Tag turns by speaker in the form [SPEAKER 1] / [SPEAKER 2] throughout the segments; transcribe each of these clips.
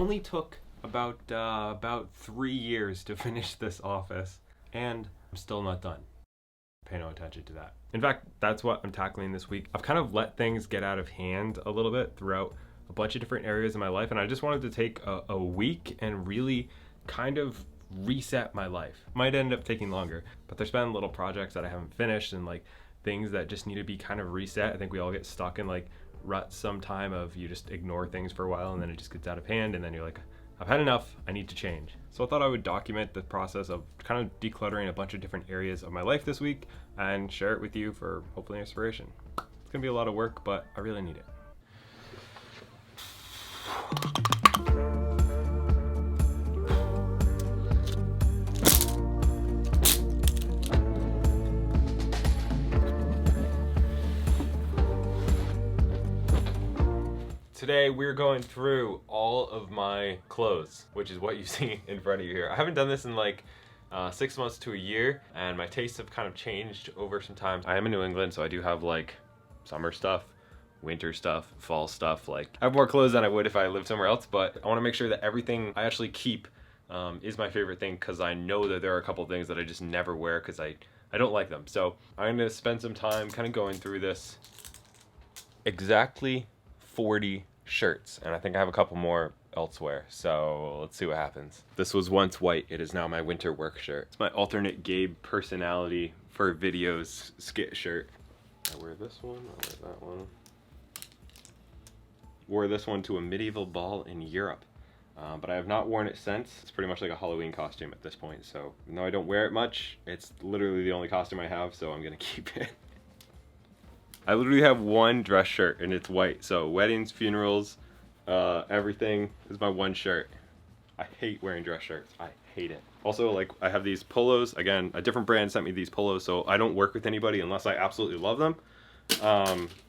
[SPEAKER 1] only took about 3 years to finish this office, and I'm still not done. Pay no attention to that. In fact, that's what I'm tackling this week. I've kind of let things get out of hand a little bit throughout a bunch of different areas of my life, and I just wanted to take a week and really kind of reset my life. Might end up taking longer, but there's been little projects that I haven't finished and like things that just need to be kind of reset. I think we all get stuck in like ruts sometime of you just ignore things for a while and then it just gets out of hand and then you're like, I've had enough, I need to change. So I thought I would document the process of kind of decluttering a bunch of different areas of my life this week and share it with you for hopefully inspiration. It's gonna be a lot of work, but I really need it. Today we're going through all of my clothes, which is what you see in front of you here. I haven't done this in like 6 months to a year, and my tastes have kind of changed over some time. I am in New England, so I do have like summer stuff, winter stuff, fall stuff. Like I have more clothes than I would if I lived somewhere else, but I want to make sure that everything I actually keep is my favorite thing, because I know that there are a couple things that I just never wear because I don't like them. So I'm going to spend some time kind of going through this. Exactly 40 shirts, and I think I have a couple more elsewhere, so let's see what happens. This was once white, it is now my winter work shirt. It's my alternate Gabe personality for videos skit shirt. I wear this one, I wear that one. Wore this one to a medieval ball in Europe, but I have not worn it since. It's pretty much like a Halloween costume at this point, so even though I don't wear it much, it's literally the only costume I have, so I'm gonna keep it. I literally have one dress shirt and it's white. So weddings, funerals, everything is my one shirt. I hate wearing dress shirts. I hate it. Also, like, I have these polos. Again, a different brand sent me these polos, so I don't work with anybody unless I absolutely love them.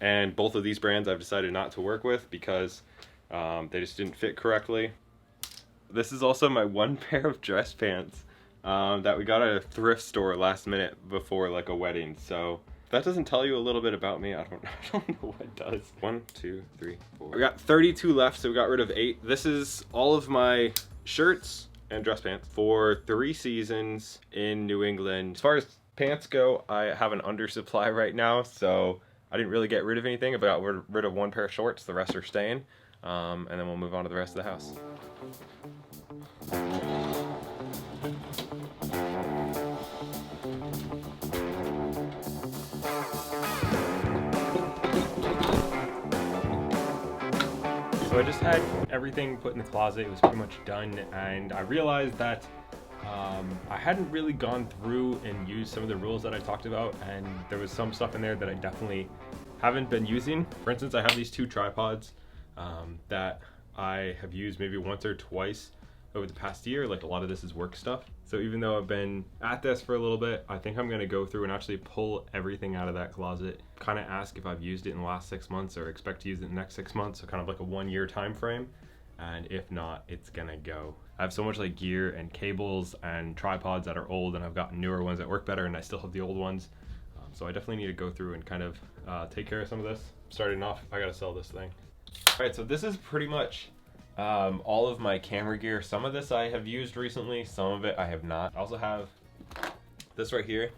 [SPEAKER 1] And both of these brands I've decided not to work with because they just didn't fit correctly. This is also my one pair of dress pants that we got at a thrift store last minute before like a wedding. So that doesn't tell you a little bit about me. I don't know what does. 1, 2, 3, 4. We got 32 left, so we got rid of 8. This is all of my shirts and dress pants for 3 seasons in New England. As far as pants go, I have an undersupply right now, so I didn't really get rid of anything. I got rid of 1 pair of shorts, the rest are staying, and then we'll move on to the rest of the house. So I just had everything put in the closet. It was pretty much done, and I realized that I hadn't really gone through and used some of the rules that I talked about, and there was some stuff in there that I definitely haven't been using. For instance, I have these 2 tripods that I have used maybe once or twice over the past year. Like, a lot of this is work stuff. So even though I've been at this for a little bit, I think I'm gonna go through and actually pull everything out of that closet, kind of ask if I've used it in the last 6 months or expect to use it in the next 6 months, so kind of like a 1-year time frame. And if not, it's gonna go. I have so much like gear and cables and tripods that are old, and I've gotten newer ones that work better, and I still have the old ones. So I definitely need to go through and kind of take care of some of this. Starting off, I gotta sell this thing. All right, so this is pretty much all of my camera gear. Some of this I have used recently, some of it I have not. I also have this right here.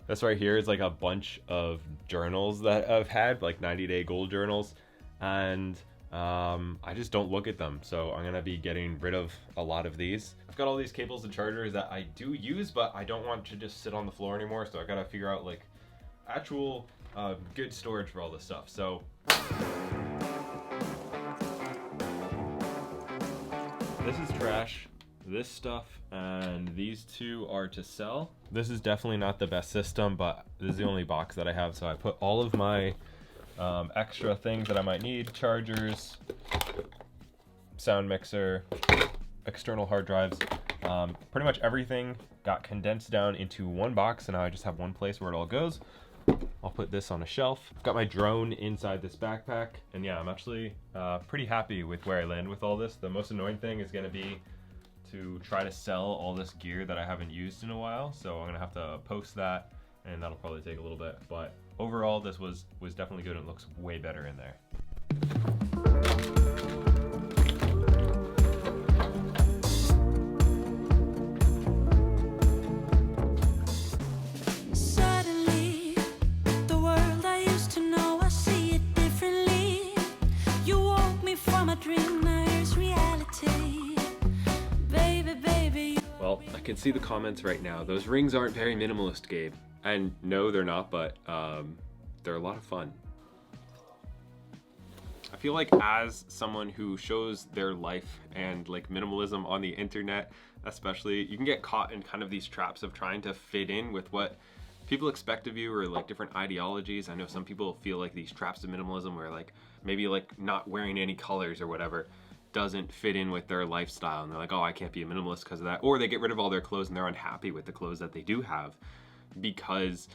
[SPEAKER 1] This right here is like a bunch of journals that I've had, like 90-day goal journals, and I just don't look at them, so I'm gonna be getting rid of a lot of these. I've got all these cables and chargers that I do use, but I don't want to just sit on the floor anymore, so I gotta figure out like actual good storage for all this stuff. So this is trash, this stuff, and these 2 are to sell. This is definitely not the best system, but this is the only box that I have, so I put all of my extra things that I might need: chargers, sound mixer, external hard drives. Pretty much everything got condensed down into one box, and now I just have one place where it all goes. I'll put this on a shelf. I've got my drone inside this backpack, and yeah, I'm actually pretty happy with where I land with all this. The most annoying thing is gonna be to try to sell all this gear that I haven't used in a while, so I'm gonna have to post that, and that'll probably take a little bit, but overall this was definitely good, and it looks way better in there. can see the comments right now. Those rings aren't very minimalist, Gabe. And no, they're not, but they're a lot of fun. I feel like as someone who shows their life and like minimalism on the internet, especially, you can get caught in kind of these traps of trying to fit in with what people expect of you, or like different ideologies. I know some people feel like these traps of minimalism where like maybe like not wearing any colors or whatever doesn't fit in with their lifestyle, and they're like, oh, I can't be a minimalist because of that. Or they get rid of all their clothes and they're unhappy with the clothes that they do have because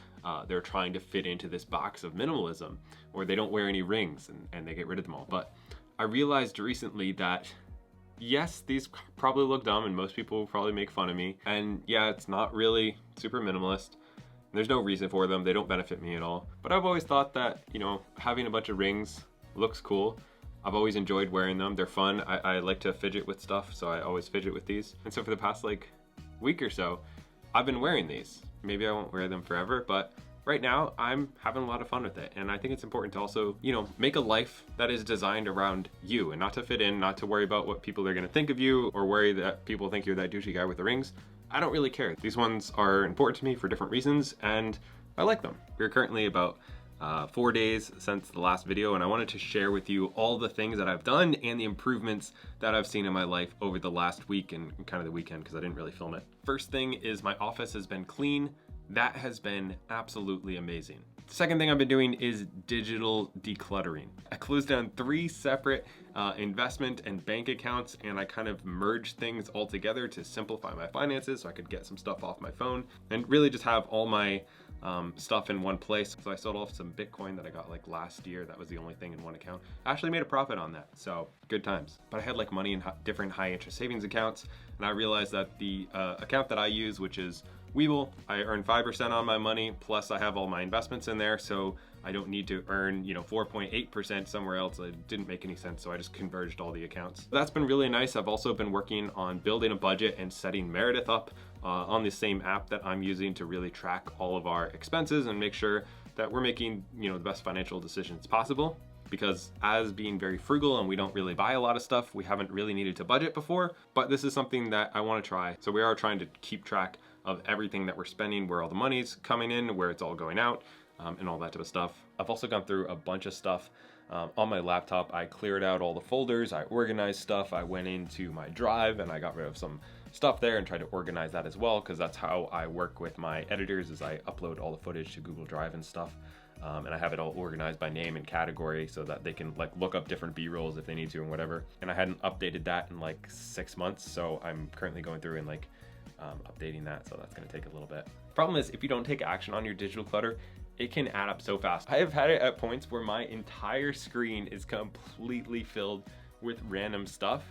[SPEAKER 1] they're trying to fit into this box of minimalism, or they don't wear any rings and they get rid of them all. But I realized recently that yes, these probably look dumb and most people will probably make fun of me, and yeah, it's not really super minimalist. There's no reason for them. They don't benefit me at all. But I've always thought that, you know, having a bunch of rings looks cool. I've always enjoyed wearing them. They're fun. I like to fidget with stuff, so I always fidget with these. And so for the past like week or so, I've been wearing these. Maybe I won't wear them forever, but right now I'm having a lot of fun with it. And I think it's important to also, you know, make a life that is designed around you and not to fit in, not to worry about what people are gonna think of you or worry that people think you're that douchey guy with the rings. I don't really care. These ones are important to me for different reasons and I like them. We're currently about 4 days since the last video, and I wanted to share with you all the things that I've done and the improvements that I've seen in my life over the last week and kind of the weekend because I didn't really film it. First thing is my office has been clean. That has been absolutely amazing. The second thing I've been doing is digital decluttering. I closed down 3 separate investment and bank accounts, and I kind of merged things all together to simplify my finances so I could get some stuff off my phone and really just have all my stuff in one place. So I sold off some Bitcoin that I got like last year. That was the only thing in one account. I actually made a profit on that, so good times. But I had like money in different high interest savings accounts, and I realized that the account that I use, which is Webull, I earn 5% on my money, plus I have all my investments in there, so I don't need to earn, you know, 4.8% somewhere else. It didn't make any sense, so I just converged all the accounts. That's been really nice. I've also been working on building a budget and setting Meredith up on the same app that I'm using to really track all of our expenses and make sure that we're making, you know, the best financial decisions possible. Because as being very frugal and we don't really buy a lot of stuff, we haven't really needed to budget before, but this is something that I want to try. So we are trying to keep track of everything that we're spending, where all the money's coming in, where it's all going out, and all that type of stuff. I've also gone through a bunch of stuff on my laptop. I cleared out all the folders, I organized stuff, I went into my drive and I got rid of some stuff there and tried to organize that as well, because that's how I work with my editors, is I upload all the footage to Google Drive and stuff. And I have it all organized by name and category so that they can like look up different B-rolls if they need to and whatever. And I hadn't updated that in like 6 months, so I'm currently going through and like updating that, so that's gonna take a little bit. Problem is, if you don't take action on your digital clutter, it can add up so fast. I have had it at points where my entire screen is completely filled with random stuff,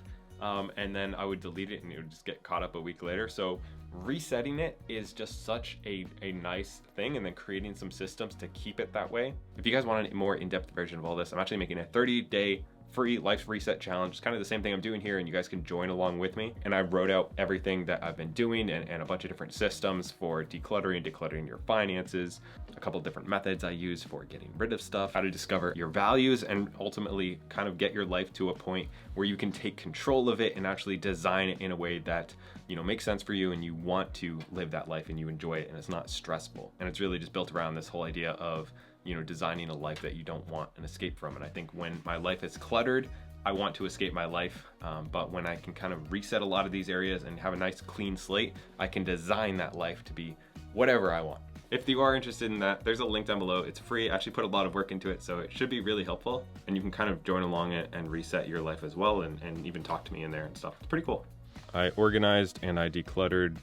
[SPEAKER 1] and then I would delete it and it would just get caught up a week later. So resetting it is just such a nice thing, and then creating some systems to keep it that way. If you guys want a more in-depth version of all this, I'm actually making a 30-day free life reset challenge. It's kind of the same thing I'm doing here, and you guys can join along with me. And I wrote out everything that I've been doing and a bunch of different systems for decluttering your finances, a couple different methods I use for getting rid of stuff, how to discover your values, and ultimately kind of get your life to a point where you can take control of it and actually design it in a way that, you know, makes sense for you and you want to live that life and you enjoy it and it's not stressful. And it's really just built around this whole idea of, you know, designing a life that you don't want an escape from. And I think when my life is cluttered, I want to escape my life, but when I can kind of reset a lot of these areas and have a nice clean slate, I can design that life to be whatever I want. If you are interested in that, there's a link down below. It's free. I actually put a lot of work into it, so it should be really helpful. And you can kind of join along it and reset your life as well, and even talk to me in there and stuff. It's pretty cool. I organized and I decluttered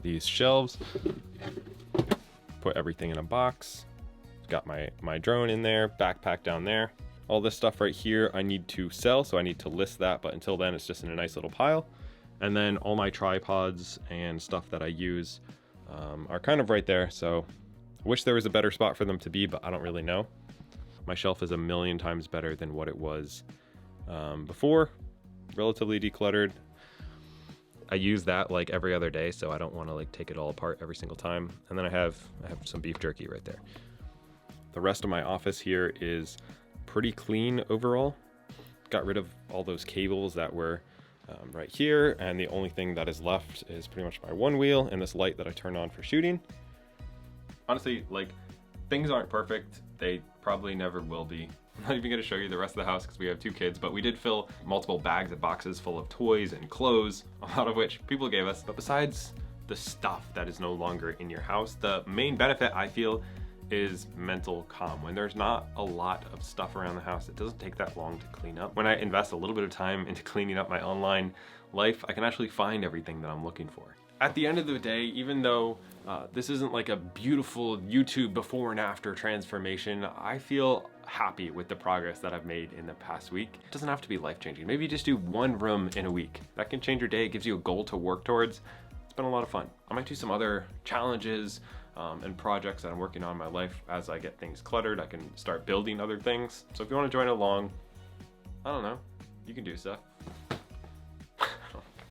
[SPEAKER 1] these shelves, put everything in a box. Got my drone in there, backpack down there. All this stuff right here I need to sell, so I need to list that, but until then it's just in a nice little pile. And then all my tripods and stuff that I use are kind of right there, so I wish there was a better spot for them to be, but I don't really know. My shelf is a million times better than what it was before. Relatively decluttered. I use that like every other day, so I don't want to like take it all apart every single time. And then I have some beef jerky right there. The rest of my office here is pretty clean overall. Got rid of all those cables that were right here, and the only thing that is left is pretty much my one wheel and this light that I turn on for shooting. Honestly, like, things aren't perfect. They probably never will be. I'm not even gonna show you the rest of the house because we have 2 kids, but we did fill multiple bags and boxes full of toys and clothes, a lot of which people gave us. But besides the stuff that is no longer in your house, the main benefit I feel is mental calm. When there's not a lot of stuff around the house, it doesn't take that long to clean up. When I invest a little bit of time into cleaning up my online life, I can actually find everything that I'm looking for. At the end of the day, even though this isn't like a beautiful YouTube before and after transformation, I feel happy with the progress that I've made in the past week. It doesn't have to be life-changing. Maybe you just do 1 room in a week. That can change your day. It gives you a goal to work towards. It's been a lot of fun. I might do some other challenges and projects that I'm working on in my life as I get things cluttered. I can start building other things. So if you want to join along, I don't know, you can do stuff.